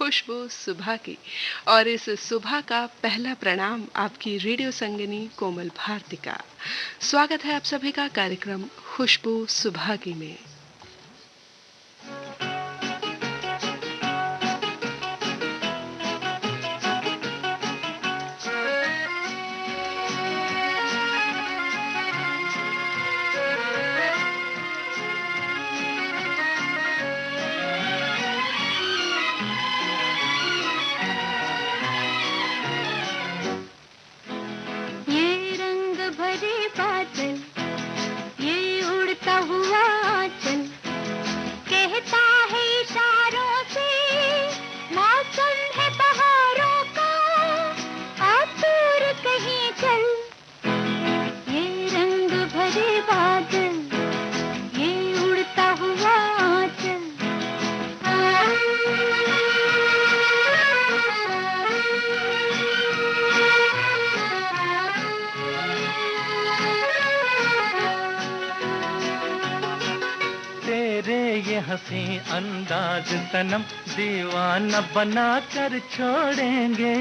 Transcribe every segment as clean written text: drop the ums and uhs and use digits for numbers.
खुशबू सुबह की। और इस सुबह का पहला प्रणाम आपकी रेडियो संगिनी कोमल भारती का। स्वागत है आप सभी का कार्यक्रम खुशबू सुबह की में। ये रंग भरे बादल, ये उड़ता हुआ आंचल, कहता है इशारों से मौसम है बहारों का, आ दूर कहीं चल। ये रंग भरे बादल, ये उड़ता हुआ आंचल। तेरे ये हंसी अंदाज सनम दीवाना बना कर छोड़ेंगे।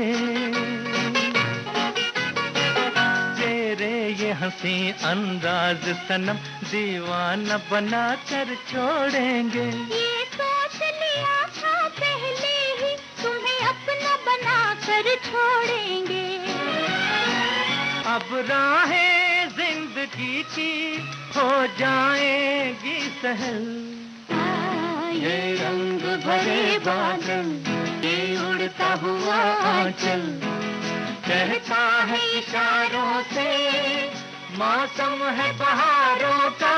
तेरे ये हंसी अंदाज सनम दीवाना बना कर छोड़ेंगे। ये सोच लिया था पहले ही, तुम्हें अपना बना कर छोड़ेंगे। अब राहें जिंदगी की हो जाएंगी सहल। ये रंग भरे बादल, ये उड़ता हुआ आंचल, कहता है इशारों से मौसम है बहारों का,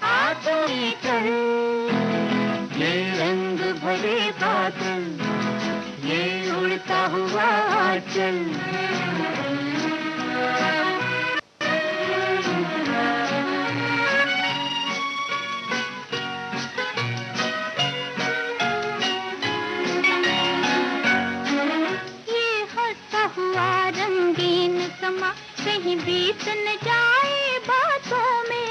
आ तुम चल। ये रंग भरे बादल, ये उड़ता हुआ आंचल। ये हंसता हुआ रंगीन समा कहीं बीत न जाए बातों में।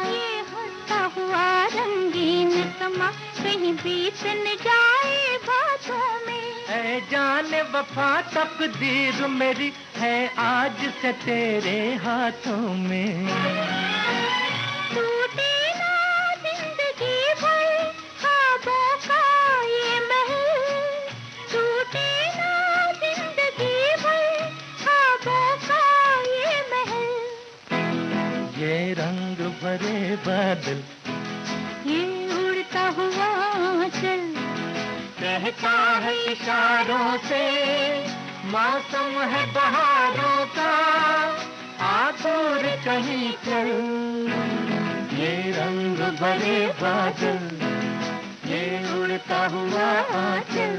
ये हंसता हुआ रंगीन समा कहीं बीत न जाए बातों में। ऐ जाने वफा तकदीर मेरी है आज से तेरे हाथों में। टूटे ना जिंदगी भर ख्वाबों का ये महल, टूटे ना जिंदगी भर ख्वाबों का ये महल। ये रंग भरे बादल, ये उड़ता हुआ आंचल, कहता है इशारों से मौसम है बहारों का, आ दूर कहीं चल। ये रंग भरे बादल, ये उड़ता हुआ आंचल।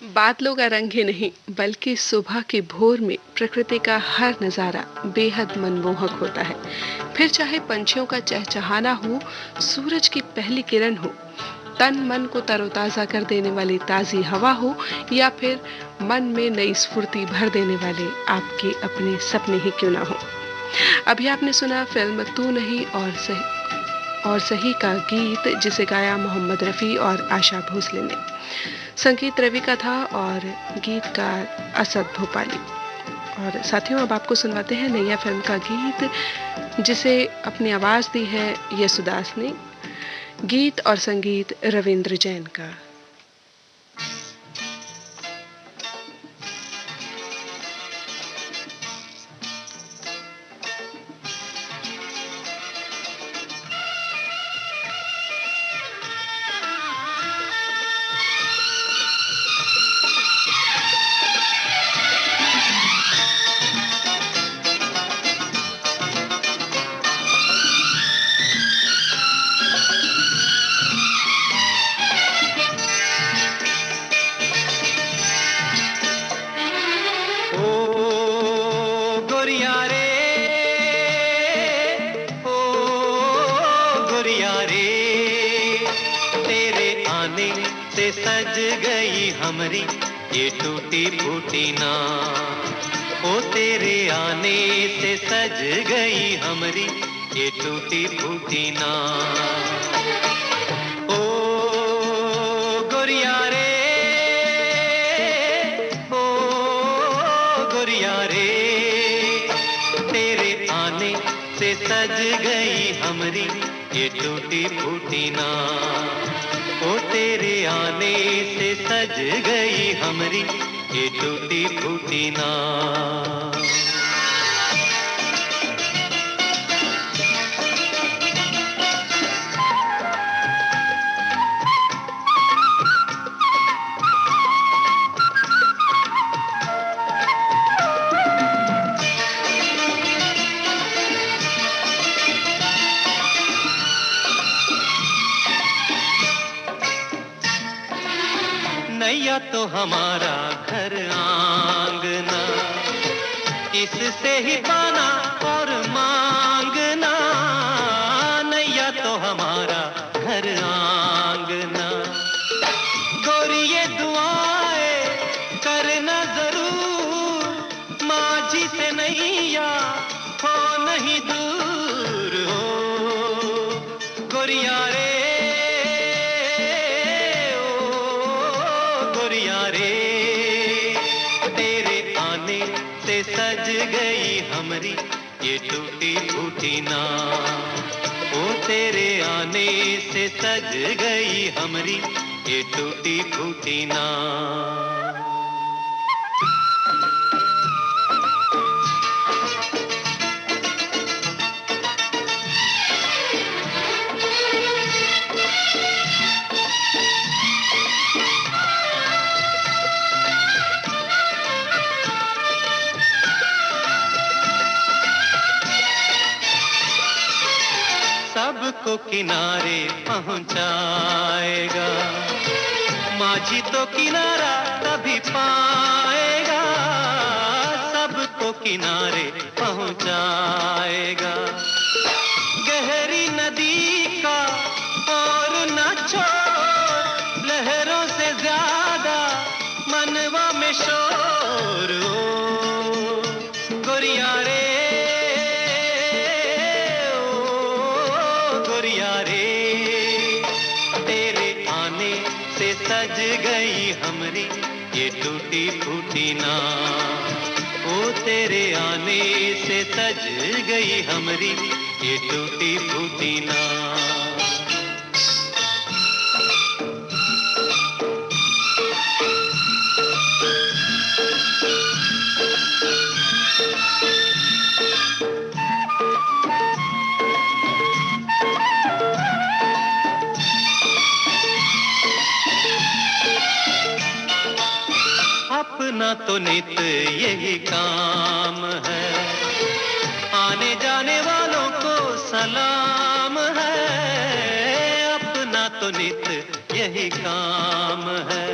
बादलों का रंग ही नहीं बल्कि सुबह की भोर में प्रकृति का हर नजारा बेहद मनमोहक होता है। फिर चाहे पंछियों का चहचहाना हो, सूरज की पहली किरण हो, तन मन को तरोताजा कर देने वाली ताजी हवा हो, या फिर मन में नई स्फूर्ति भर देने वाले आपके अपने सपने ही क्यों ना हो। अभी आपने सुना फिल्म तू नहीं और सही का गीत, जिसे गाया मोहम्मद रफ़ी और आशा भोसले ने। संगीत रवि का था और गीतकार असद भोपाली। और साथियों, अब आपको सुनवाते हैं नैया फिल्म का गीत, जिसे अपनी आवाज़ दी है यसुदास ने। गीत और संगीत रविंद्र जैन का। आने से सज गई हमरी ये टूटी फूटी नाव। ओ तेरे आने से सज गई हमरी ये टूटी फूटी नाव। ओ गोरिया रे, ओ गोरिया रे, तेरे आने से सज गई हमरी ये टूटी फूटी नाव। ओ तेरे आने से सज गई हमरी ये टूटी फूटी नाव। नैया तो हमारा घर आंगना, इससे ही पाना और मांगना। नैया तो हमारा घर आंगना, गोरी ये दुआएं करना जरूर, माझी से नैया हो नहीं दूर। हो गोरिया रे, सज गई हमरी ये टूटी फूटी नाव। ओ तेरे आने से सज गई हमरी ये टूटी फूटी नाव। सबको किनारे पहुंचाएगा, माझी तो किनारा तभी पाएगा। सबको किनारे पहुंचाएगा, गहरी नदी का और न छोड़, लहरों से ज्यादा मनवा में शोर। ओ गोरिया रे, सज गई हमरी ये टूटी फूटी नाव। ओ तेरे आने से सज गई हमरी ये टूटी फूटी नाव। अपना तो नित यही काम है, आने जाने वालों को सलाम है। अपना तो नित यही काम है,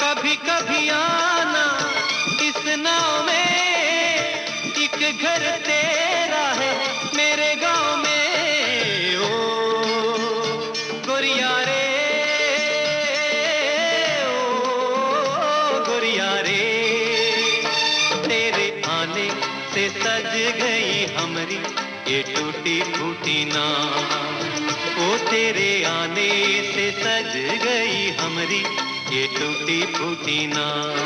कभी कभी आना इस नाव में, एक घर तेरा है मेरे गांव में। ओ गोरिया रे, से सज गई हमरी ये टूटी फूटी नाव। ओ तेरे आने से सज गई हमरी ये टूटी फूटी नाव।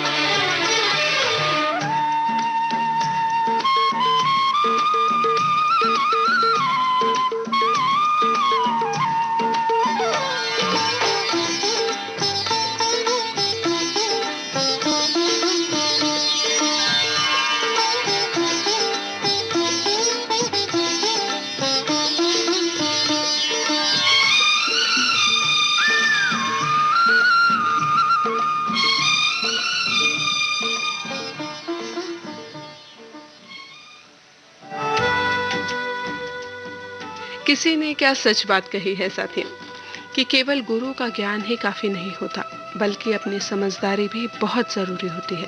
किसी ने क्या सच बात कही है साथियों, कि केवल गुरु का ज्ञान ही काफी नहीं होता, बल्कि अपनी समझदारी भी बहुत जरूरी होती है।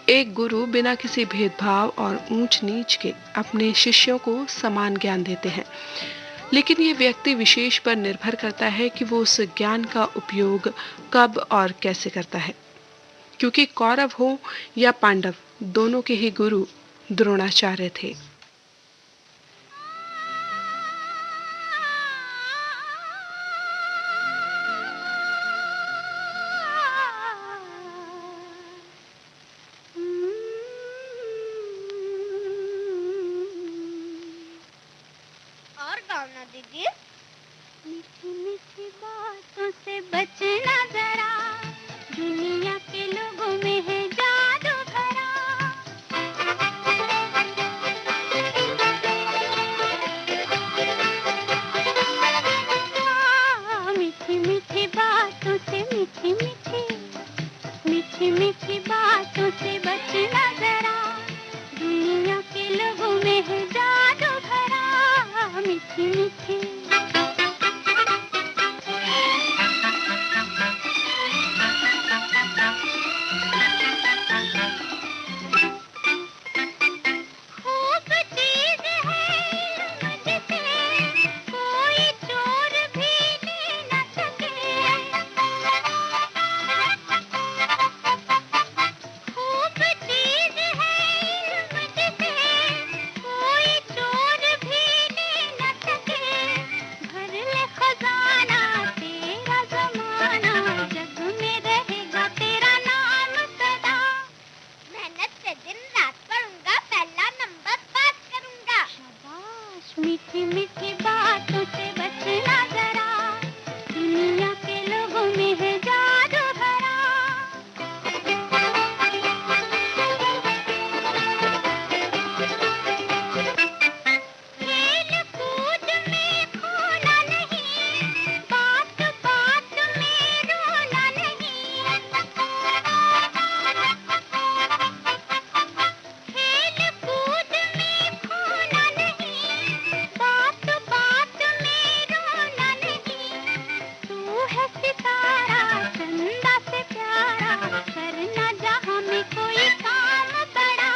एक गुरु बिना किसी भेदभाव और ऊंच नीच के अपने शिष्यों को समान ज्ञान देते हैं। लेकिन ये व्यक्ति विशेष पर निर्भर करता है कि वो उस ज्ञान का उपयोग कब और कैसे करता है, क्योंकि कौरव हो या पांडव, दोनों के ही गुरु द्रोणाचार्य थे। और गाओ ना दीदी। मीठी मीठी बातों से बचना जरा, दुनिया के लोगों में है जादू भरा। मीठी मीठी बातों से मीठी मीठी मीठी मीठी बातों से बचना जरा, दुनिया के लोगों में है जादू भरा। मीठी मीठी खूब चीज है मुझसे, कोई चोर भी ले न सके। खूब चीज है मुझसे, कोई चोर भी ले न सके। भर ले खजाना तेरा जमाना, जग में रहेगा तेरा नाम सदा। मेहनत से दिन रात पढ़ूंगा, पहला नंबर पास करूंगा। शाबाश। मीठी मीठी बातों से बचना जरा, दुनिया के लोगों में है जादू भरा। खेल कूद में खोना नहीं, बात बात में रोना नहीं। खेल कूद में खोना नहीं, बात बात में रोना नहीं। तू है सितारा चंदा से प्यारा, करना जहां में कोई काम बड़ा।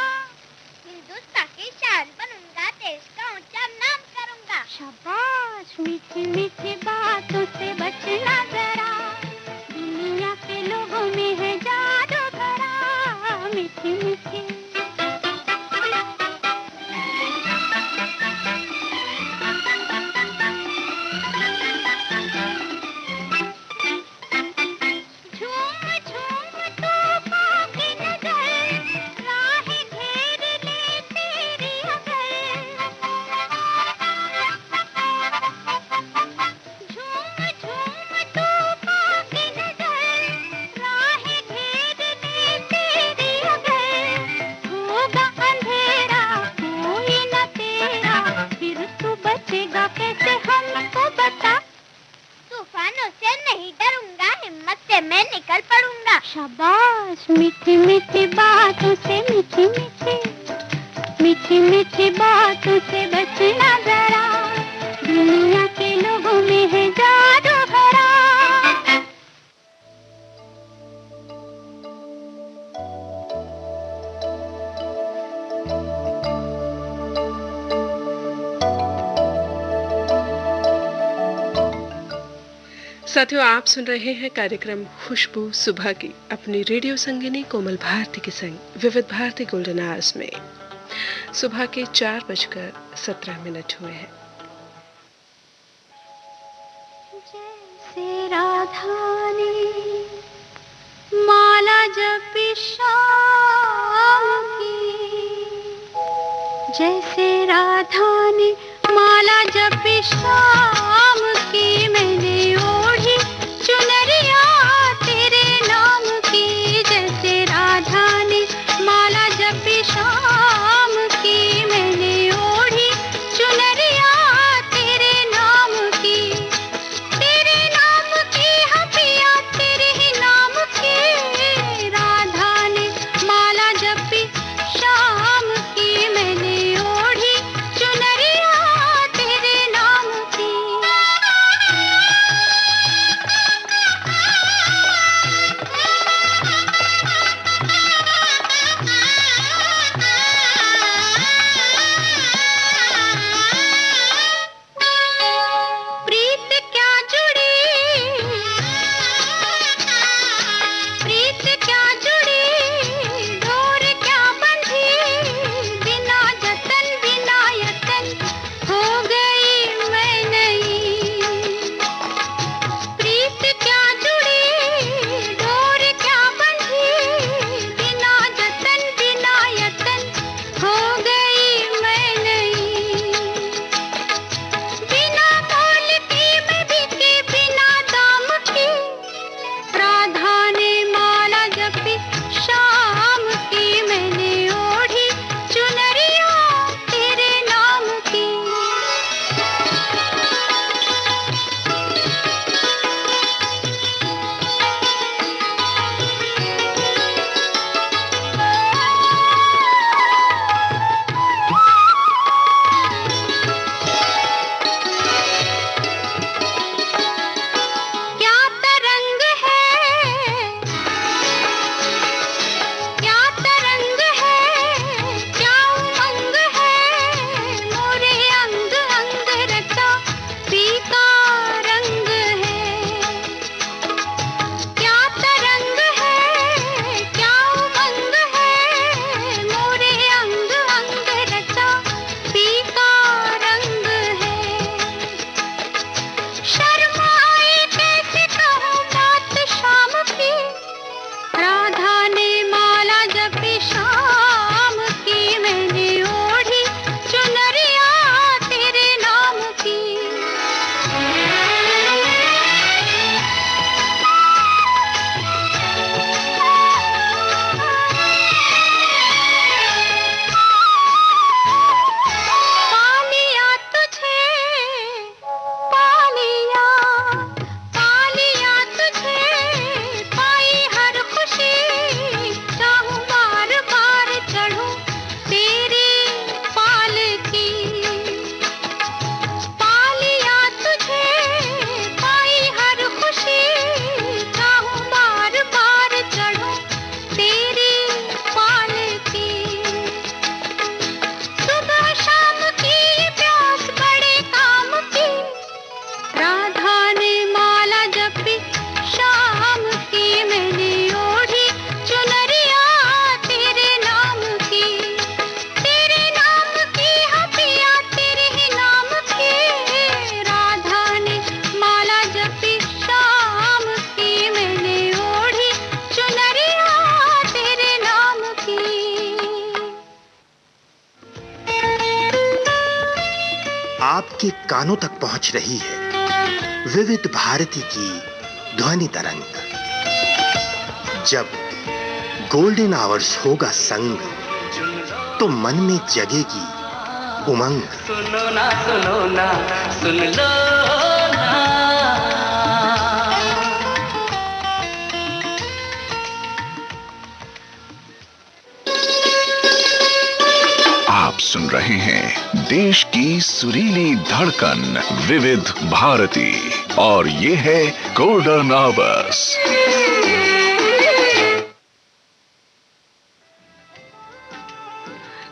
हिंदुस्तान की शान बनूंगा, देश का ऊंचा नाम करूंगा। शाबाश। मीठी मीठी बातों से बचना जरा, दुनिया के लोगों में है जादू भरा। मीठी मीठी झूम झूम तूफान की नजर, राहें घेर ले तेरी अगर। झूम झूम तूफान की नजर, राहें घेर ले तेरी अगर। होगा अंधेरा कोई न तेरा, फिर तू बचेगा कैसे हमको बता। तूफानों से नहीं डरूंगा, हिम्मत से मैं निकल पड़ूंगा। शाबाश। मीठी मीठी बातों से मीठी मीठी मीठी मीठी बातों से बचना जरा, दुनिया के लोगों में है जादू भरा। साथियों, आप सुन रहे हैं कार्यक्रम खुशबू सुबह की अपनी रेडियो संगिनी कोमल भारती के संग विविध भारती गोल्डन आवर्स में। सुबह के 4:17 हुए हैं। जैसे राधा ने माला जपी शाम की, जैसे राधा ने माला जपी शाम की, मैंने ओढ़ी चुनरिया तेरे नाम की। जैसे राधा ने माला जपी शाम की, मैंने ओढ़ी चुनरिया तेरे नाम की। तेरे नाम की हपिया तेरे ही नाम की, राधा ने माला जपी शाम की, मैंने ओढ़ी चुनरिया तेरे नाम की। आपके कानों तक पहुंच रही है विविध भारती की ध्वनि तरंग। जब गोल्डन आवर्स होगा संग, तो मन में जगेगी उमंग। सुनो ना सुन लो ना। आप सुन रहे हैं देश की सुरीली धड़कन विविध भारती, और ये है गोल्डन आवर्स।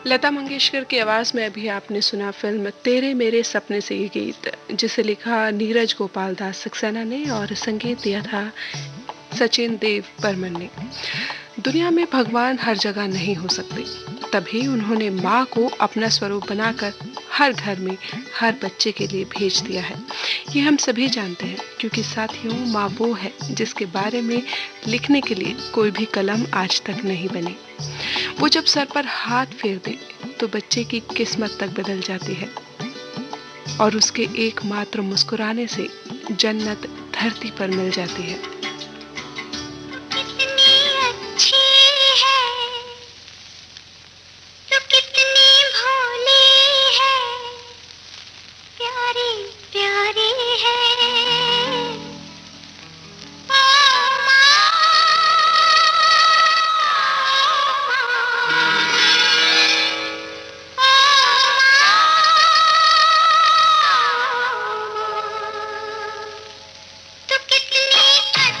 लता मंगेशकर की आवाज में अभी आपने सुना फिल्म तेरे मेरे सपने से ये गीत, जिसे लिखा नीरज गोपाल दास सक्सेना ने और संगीत दिया था सचिन देव बर्मन ने। दुनिया में भगवान हर जगह नहीं हो सकते, तभी उन्होंने माँ को अपना स्वरूप बनाकर हर घर में हर बच्चे के लिए भेज दिया है। ये हम सभी जानते हैं, क्योंकि साथियों माँ वो है जिसके बारे में लिखने के लिए कोई भी कलम आज तक नहीं बनी। वो जब सर पर हाथ फेर दे तो बच्चे की किस्मत तक बदल जाती है, और उसके एकमात्र मुस्कुराने से जन्नत धरती पर मिल जाती है। तो कितनी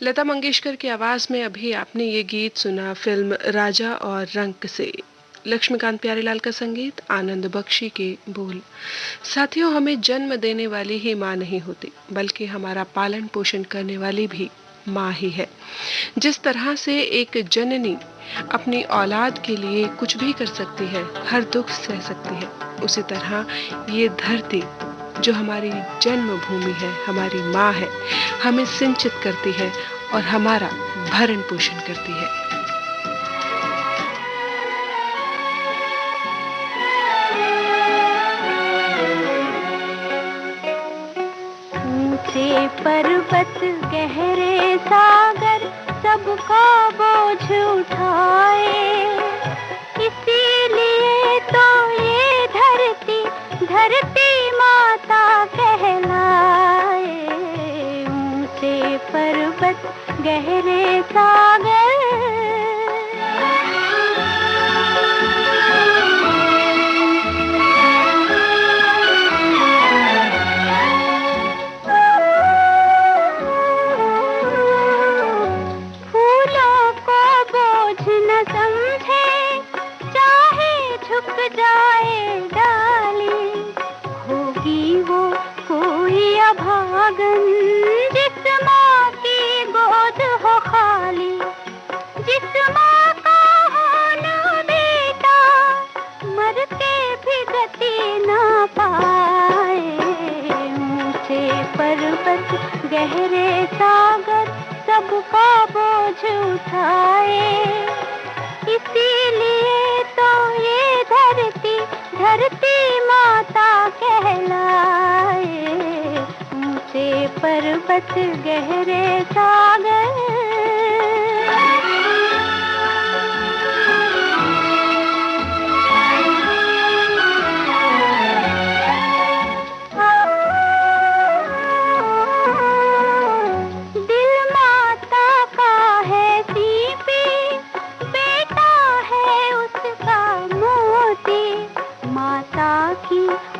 लता मंगेशकर की आवाज में अभी आपने ये गीत सुना फिल्म राजा और रंक से। लक्ष्मीकांत प्यारेलाल का संगीत, आनंद बख्शी के बोल। साथियों, हमें जन्म देने वाली ही माँ नहीं होती, बल्कि हमारा पालन पोषण करने वाली भी माँ ही है। जिस तरह से एक जननी अपनी औलाद के लिए कुछ भी कर सकती है, हर दुख सह सकती है, उसी तरह ये धरती जो हमारी जन्मभूमि है, हमारी माँ है, हमें सिंचित करती है और हमारा भरण पोषण करती है। ऊंचे पर्वत गहरे सागर सबका बोझ उठाए, इसीलिए तो ये धरती धरती माता कहलाए। ऊंचे पर्वत गहरे सागर जाए डाली, होगी वो कोई अभागन जिस माँ की गोद हो खाली, जिस माँ का हो न बेटा मर के भी गति न पाए। ऊंचे पर्वत गहरे सागर सबका बोझ उठाए, इसीलिए तो ये धरती धरती माता कहलाए। ऊंचे पर्वत गहरे सागर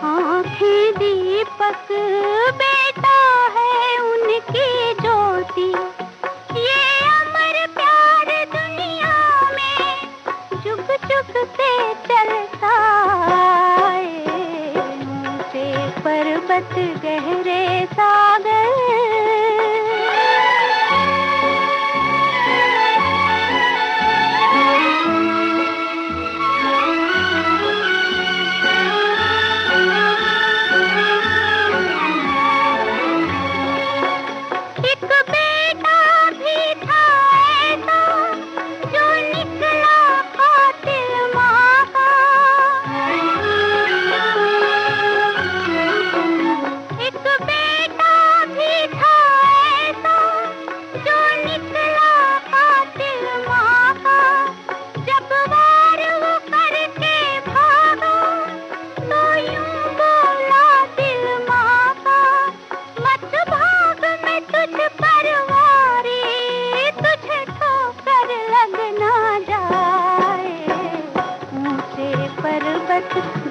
आँखें दीपक बेटा है उनकी ज्योति, ये अमर प्यार दुनिया में जुग जुग से चलता है। ऊंचे पर्वत गहरे सागर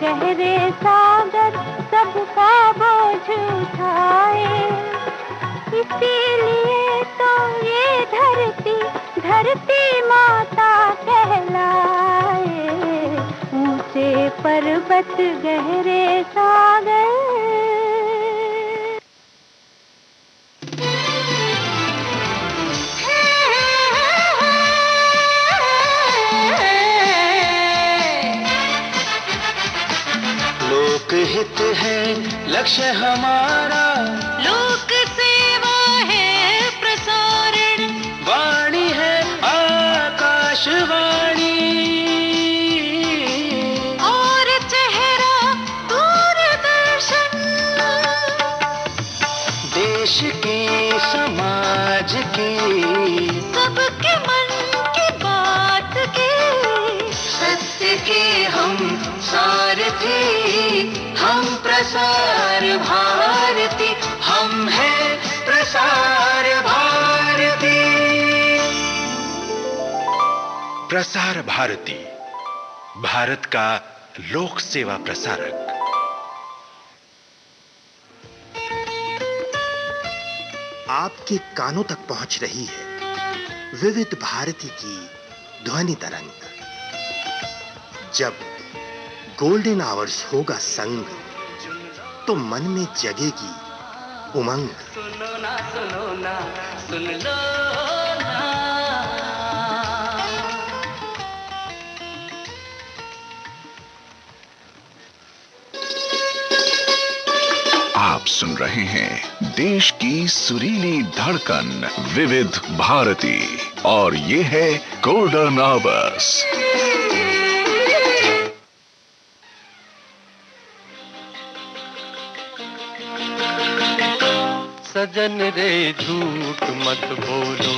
गहरे सागर सबका बोझ उठाए, इसीलिए तो ये धरती धरती माता कहलाए। ऊंचे पर्वत गहरे सागर हित है लक्ष्य हमारा, लोक सेवा है प्रसारण, वाणी है आकाशवाणी और चेहरा दूरदर्शन। देश की समाज की सबके मन की बात की, सत्य के हम सारथी, हम प्रसार भारती, हम हैं प्रसार भारती। प्रसार भारती, भारत का लोक सेवा प्रसारक। आपके कानों तक पहुंच रही है विविध भारती की ध्वनि तरंग। जब गोल्डन आवर्स होगा संग, तो मन में जगेगी उमंग। सुनो ना सुन लो ना। आप सुन रहे हैं देश की सुरीली धड़कन विविध भारती, और ये है गोल्डन आवर्स। सजन रे झूठ मत बोलो,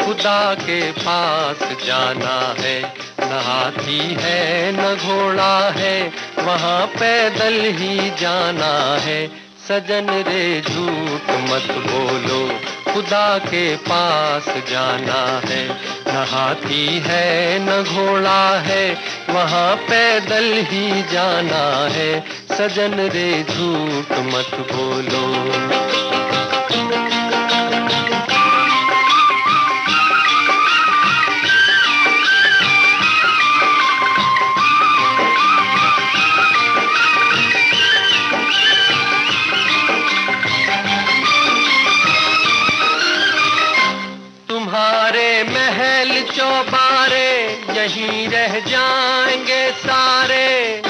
खुदा के पास जाना है। न हाथी है न घोड़ा है, वहाँ पैदल ही जाना है। सजन रे झूठ मत बोलो, खुदा के पास जाना है। न हाथी है न घोड़ा है, वहाँ पैदल ही जाना है। सजन रे झूठ मत बोलो। तुम्हारे महल चौबारे यहीं रह जाएंगे सारे।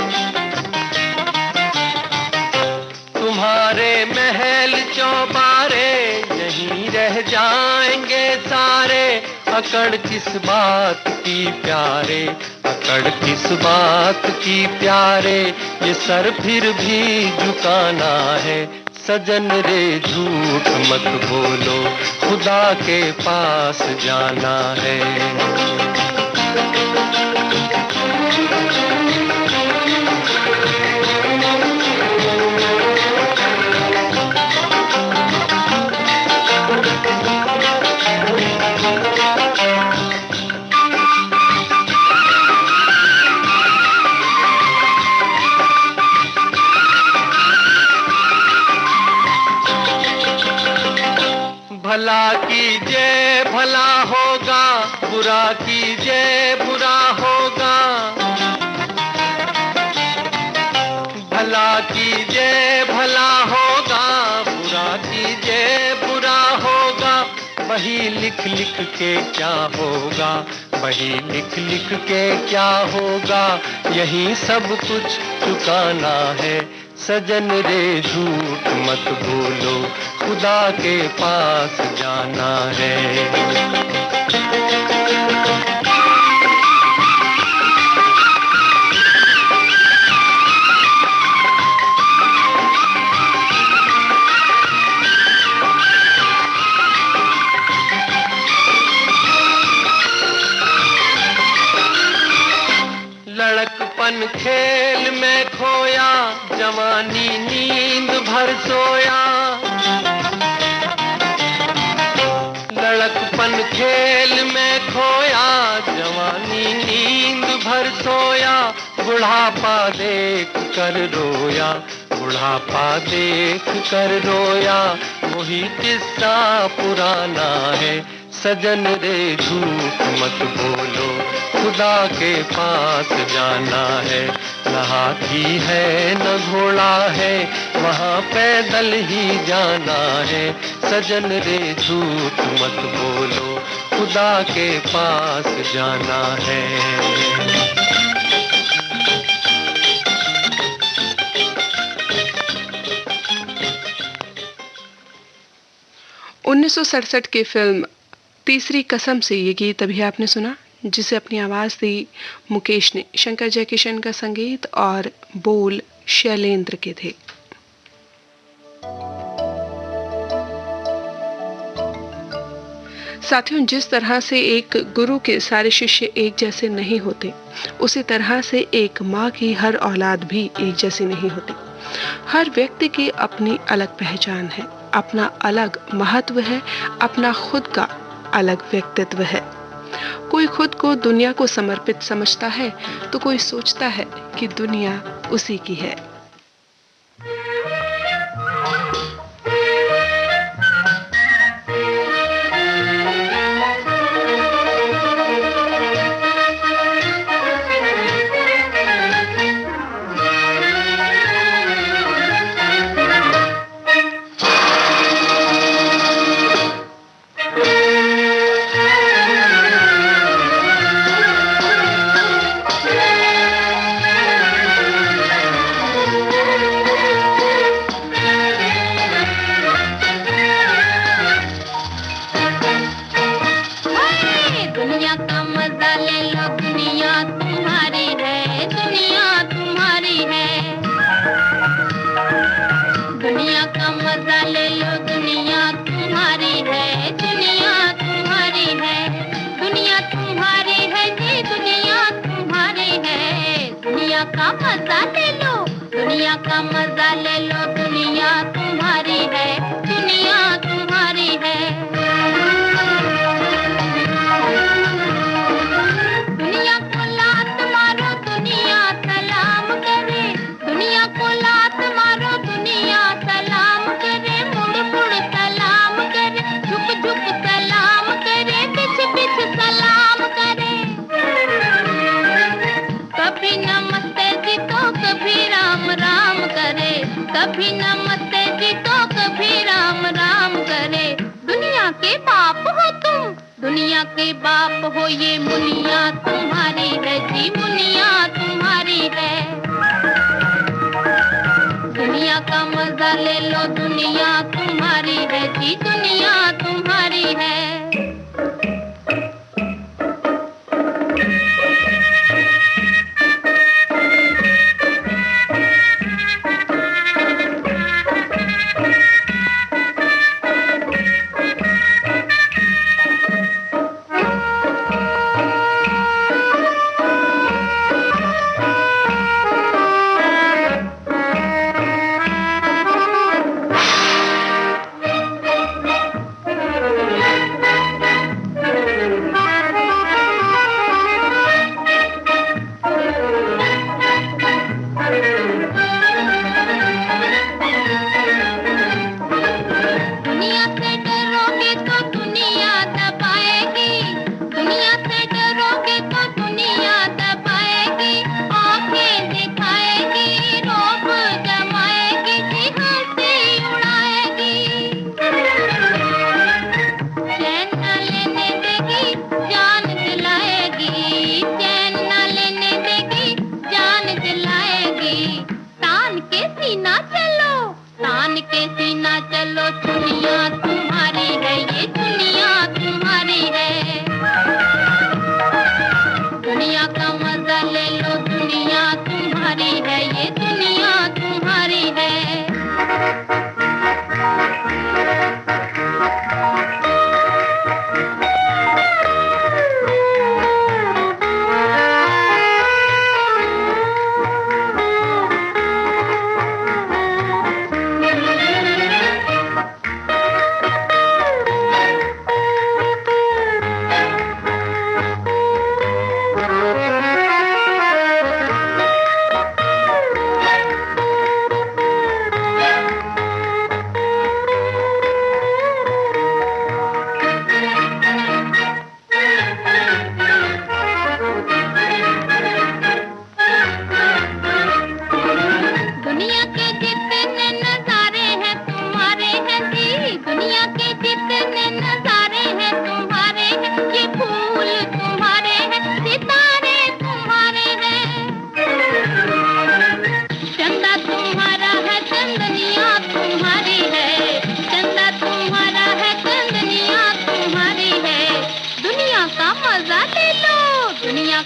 तुम्हारे महल चौबारे यहीं रह जाएंगे सारे। अकड़ किस बात की प्यारे, अकड़ किस बात की प्यारे, ये सर फिर भी झुकाना है। सजन रे झूठ मत बोलो, खुदा के पास जाना है। भला कीजिए भला होगा, बुरा कीजिए बुरा होगा। भला कीजिए भला होगा, बुरा कीजिए बुरा होगा। वही लिख लिख के क्या होगा, वही लिख लिख के क्या होगा। यही सब कुछ चुकाना है। सजन रे झूठ मत बोलो, खुदा के पास जाना है। लड़कपन खेल में खोया, जवानी नींद भर सोया। लड़कपन खेल में खोया, जवानी नींद भर सोया। बुढ़ापा देख कर रोया, बुढ़ापा देख कर रोया। वही किस्सा पुराना है। सजन रे झूठ मत बोलो, खुदा के पास जाना है। न हाथी है न घोड़ा है, वहाँ पैदल ही जाना है। सजन रे झूठ मत बोलो, खुदा के पास जाना है। 1967 की फिल्म तीसरी कसम से ये गीत अभी आपने सुना, जिसे अपनी आवाज दी मुकेश ने। शंकर जयकिशन का संगीत और बोल शैलेंद्र के थे। साथियों, जिस तरह से एक गुरु के सारे शिष्य एक जैसे नहीं होते, उसी तरह से एक माँ की हर औलाद भी एक जैसी नहीं होती। हर व्यक्ति की अपनी अलग पहचान है, अपना अलग महत्व है, अपना खुद का अलग व्यक्तित्व है। कोई खुद को दुनिया को समर्पित समझता है, तो कोई सोचता है कि दुनिया उसी की है। का मजा ले लो, दुनिया तुम्हारी है, दुनिया तुम्हारी है, दुनिया तुम्हारी है जी, दुनिया तुम्हारी है। दुनिया का मजा ले लो, दुनिया का मजा ले लो, दुनिया तुम्हारी है, दुनिया तुम्हारी है। दुनिया को लात मारो, दुनिया सलाम करे, दुनिया को लात मारो, दुनिया सलाम करे, मुड़ मुड़ सलाम करे, झुक झुक सलाम करे, पिछ पिछ सलाम करे। कभी नमस्ते जी तो कभी राम राम करे, कभी नमस्ते जी तो कभी राम राम करे। दुनिया के बाप हो तुम, दुनिया के बाप हो, ये मुनिया तुम्हारी है जी, मुनिया तुम्हारी है। दुनिया का मजा ले लो, दुनिया तुम्हारी है जी, दुनिया तुम्हारी है।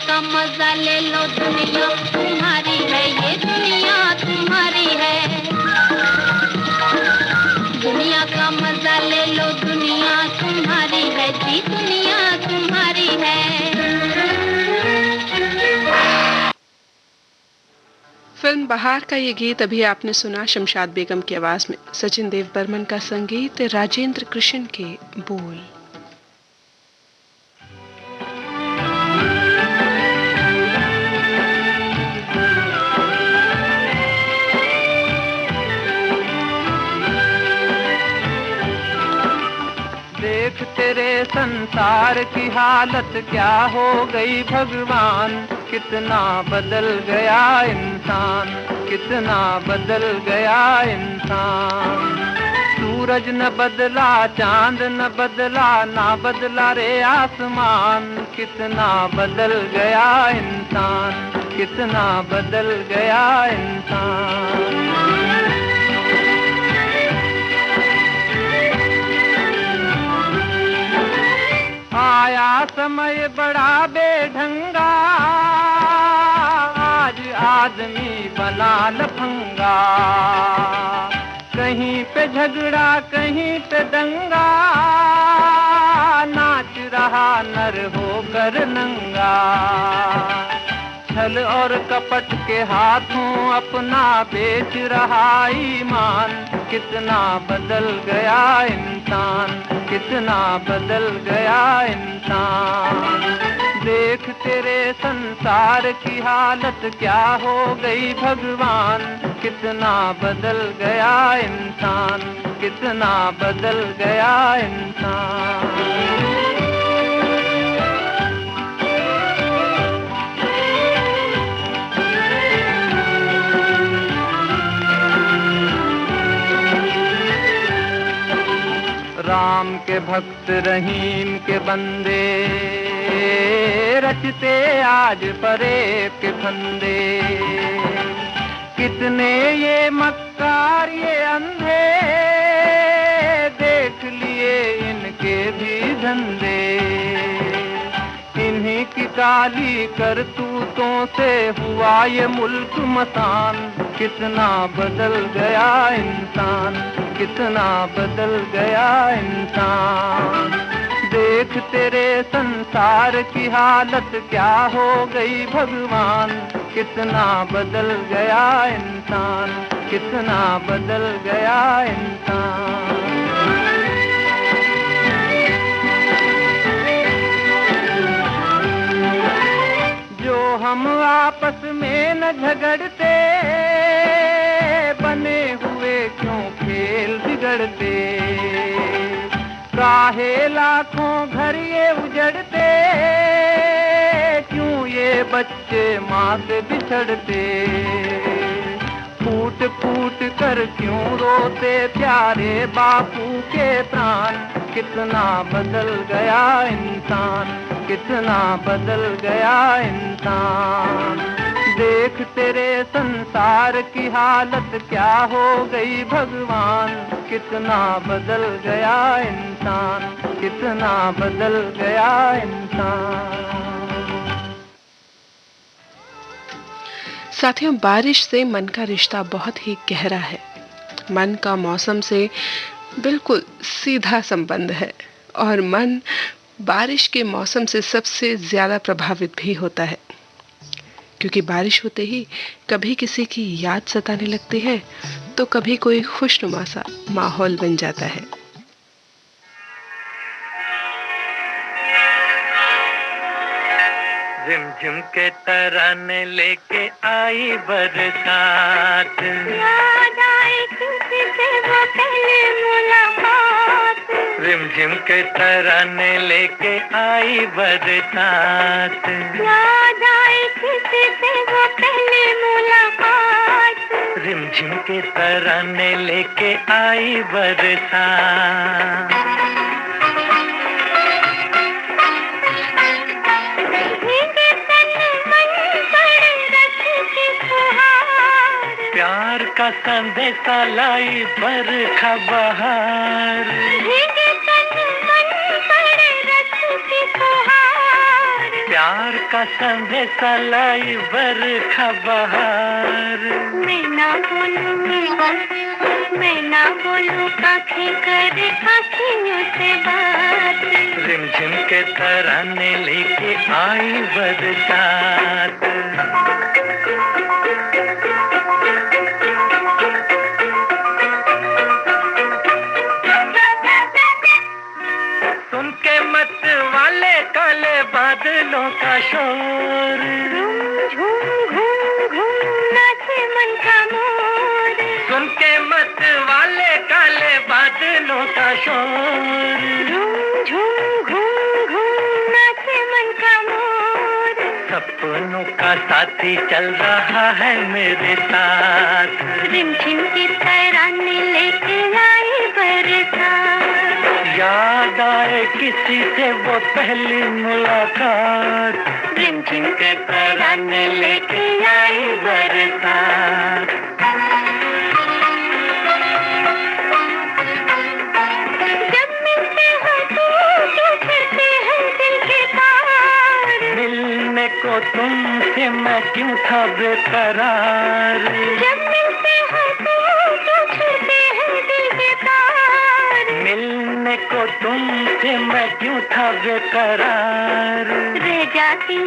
का मजा ले लो, दुनिया तुम्हारी है, ये दुनिया तुम्हारी है। दुनिया का मजा ले लो, दुनिया तुम्हारी है जी, दुनिया तुम्हारी है। फिल्म बहार का ये गीत अभी आपने सुना शमशाद बेगम की आवाज में, सचिन देव बर्मन का संगीत, राजेंद्र कृष्ण के बोल। देख तेरे संसार की हालत क्या हो गई भगवान, कितना बदल गया इंसान, कितना बदल गया इंसान। सूरज न बदला, चांद न बदला, ना बदला रे आसमान, कितना बदल गया इंसान, कितना बदल गया इंसान। आया समय बड़ा बेढंगा, आज आदमी बना लफंगा, कहीं पे झगड़ा कहीं पे दंगा, नाच रहा नर होकर नंगा। छल और कपट के हाथों अपना बेच रहा ईमान। कितना बदल गया इंसान, कितना बदल गया इंसान। देख तेरे संसार की हालत क्या हो गई भगवान। कितना बदल गया इंसान, कितना बदल गया इंसान। राम के भक्त रहीम के बंदे रचते आज परेब के फंदे। कितने ये मक्कार ये अंधे, देख लिए इनके भी धंधे। इन्हीं की काली करतूतों से हुआ ये मुल्क मसान। कितना बदल गया इंसान, कितना बदल गया इंसान। देख तेरे संसार की हालत क्या हो गई भगवान। कितना बदल गया इंसान, कितना बदल गया इंसान। जो हम आपस में न झगड़ते, बने हुए क्यों खेल बिगड़ते। काहे लाखों घर ये उजड़ते, क्यों ये बच्चे माँ से बिछड़ते। फूट फूट कर क्यों रोते प्यारे बापू के प्राण। कितना बदल गया इंसान, कितना बदल गया इंसान। देख तेरे संसार की हालत क्या हो गई भगवान। कितना बदल गया इंसान, कितना बदल गया इंसान। साथियों, बारिश से मन का रिश्ता बहुत ही गहरा है। मन का मौसम से बिल्कुल सीधा संबंध है और मन बारिश के मौसम से सबसे ज्यादा प्रभावित भी होता है, क्योंकि बारिश होते ही कभी किसी की याद सताने लगती है तो कभी कोई खुशनुमा सा माहौल बन जाता है। झिमझिम के तराने लेके आई बरसात। याद आए किसी से वो पहली मुलाकात। झिमझिम के तराने लेके आई बरसात। याद आए किसी से वो पहली मुलाकात। झिमझिम के तराने लेके आई बरसात। प्यार का संदेशा लाई बरखा बहार। प्यार का संदेशा लाई बरखा बहार। मैं ना बोलूं आँखें करे आँखियों से बात। झिमझिम के तराने लेके आई बरसात। सुन के मत वाले काले बादलों का शोर। झूम घूम घूम नाचे मन का मोर। सुन के मत वाले काले बादलों का शोर। झूम घूम घूम नाचे मन का मोर। सपनों का साथी चल रहा है मेरे साथ। रिमझिम की तराने लेके आई बरसात। याद आए किसी से वो पहली मुलाकात। रिमझिम के तराने लेके आई बरसात। जब मिलते हो तो फिरते हैं दिल के तार। मिलने को तुमसे मैं क्यों था बेकरार। जब मिलते हो तो फिरते हैं दिल के तार। मैं क्यों था बेकरार। रह जाती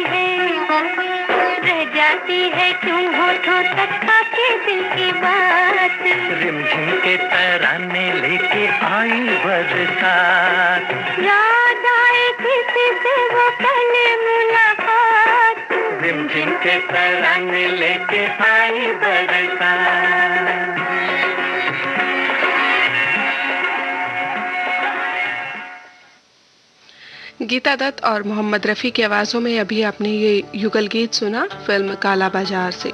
है क्यों होठों तक आके दिल की बात। रिमझिम के तराने लेके आई बरसात। याद आए किसी से वो कल मुलाकात। रिमझिम के तराने लेके आई बरसात। गीता दत्त और मोहम्मद रफी की आवाजों में अभी आपने ये युगल गीत सुना फिल्म काला बाजार से।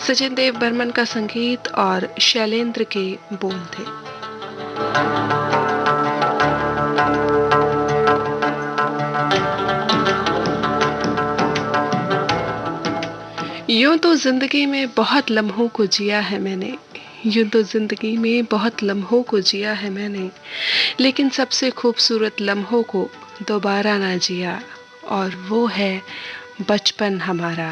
सचिन देव बर्मन का संगीत और शैलेंद्र के बोल थे। यूं तो जिंदगी में बहुत लम्हों को जिया है मैंने, यूं तो जिंदगी में बहुत लम्हों को जिया है मैंने, लेकिन सबसे खूबसूरत लम्हों को दोबारा ना जिया, और वो है बचपन हमारा।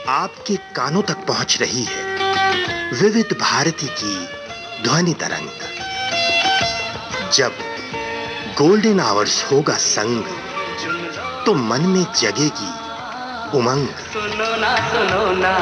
आपके कानों तक पहुंच रही है विविध भारती की ध्वनि तरंग। जब गोल्डन आवर्स होगा संग, तो मन में जगेगी उमंग। सुनो ना सुन लो ना।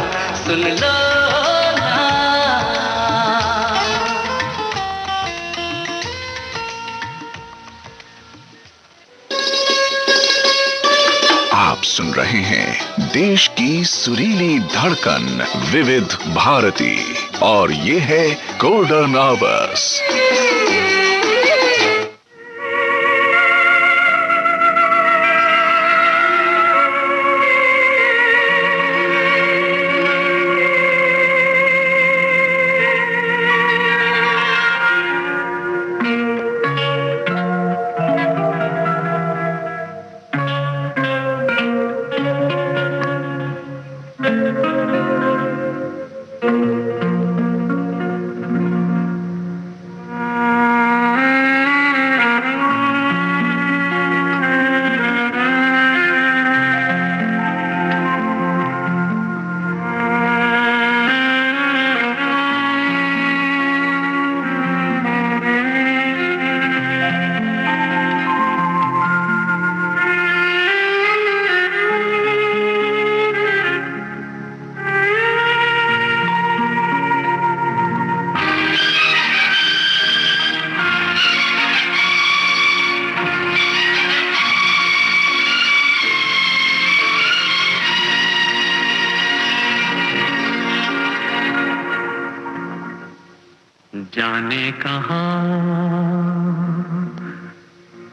आप सुन रहे हैं देश की सुरीली धड़कन विविध भारती, और ये है गोल्डन आवर्स। जाने कहाँ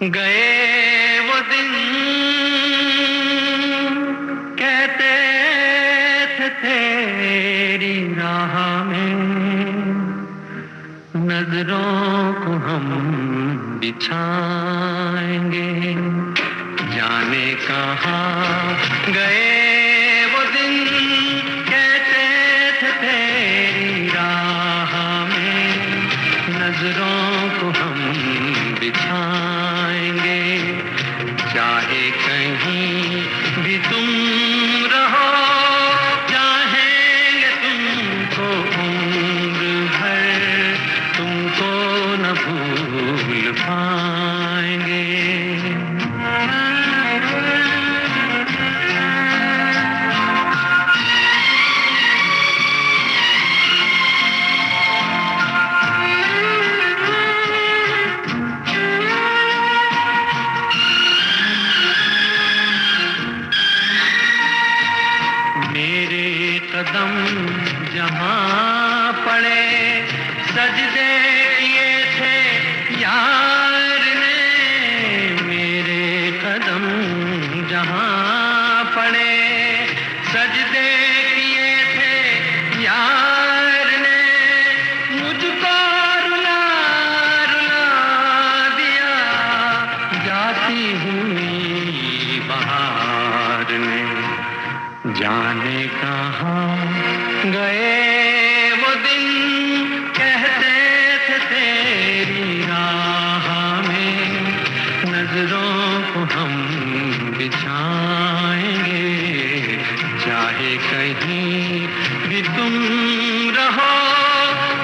गए वो दिन, कहते थे तेरी राह में नजरों को हम बिछाएंगे। जाने कहाँ गए वो दिन, कहते थे तेरी राह में नजरों को हम बिछाएंगे। चाहे कहीं भी तुम रहो, चाहेंगे तुमको उम्र भर, तुमको न भूल पाएंगे। कदम जहाँ पड़े सजदे किए थे यार ने, मेरे कदम जहाँ पड़े सजदे किए थे यार ने, मुझको रुला रुला दिया जाती हुई बहार ने। जाने कहाँ गए वो दिन, कहते थे तेरी राह में नजरों को हम बिछाएंगे। चाहे कहीं भी तुम रहो,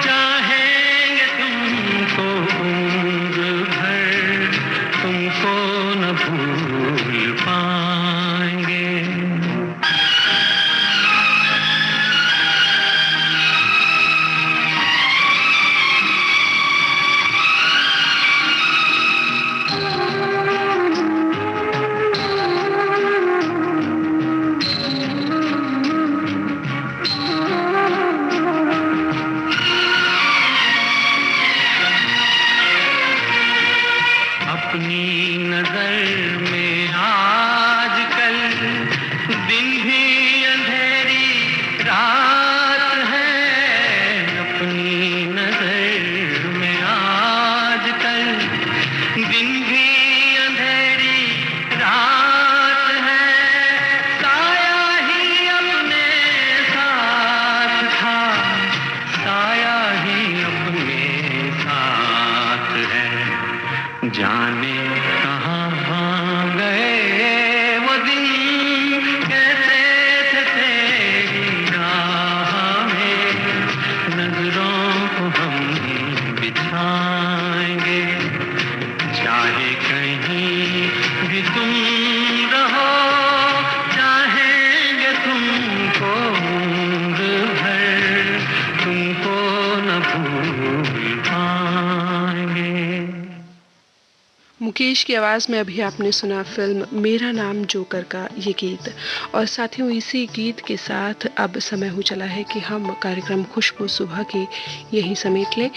चाहेंगे तुमको उम्र भर, तुमको न भूल पाएंगे। अपनी नजर में आजकल दिन भी अंधेरी रात है। अपनी नजर में आजकल दिन भी अंधेरी रात है। साया ही अपने साथ था, साया ही अपने साथ है। जाने कहाँ गए वो दिन, कहते थे तेरी राह में नजरों को हम बिछाएंगे। चाहे कहीं भी तुम रहो, चाहेंगे तुमको उम्र भर, तुमको न भूल पाएंगे। मुकेश की आवाज़ में अभी आपने सुना फिल्म मेरा नाम जोकर का ये गीत। और साथियों, इसी गीत के साथ अब समय हो चला है कि हम कार्यक्रम खुशबू सुबह की यहीं समेट लें।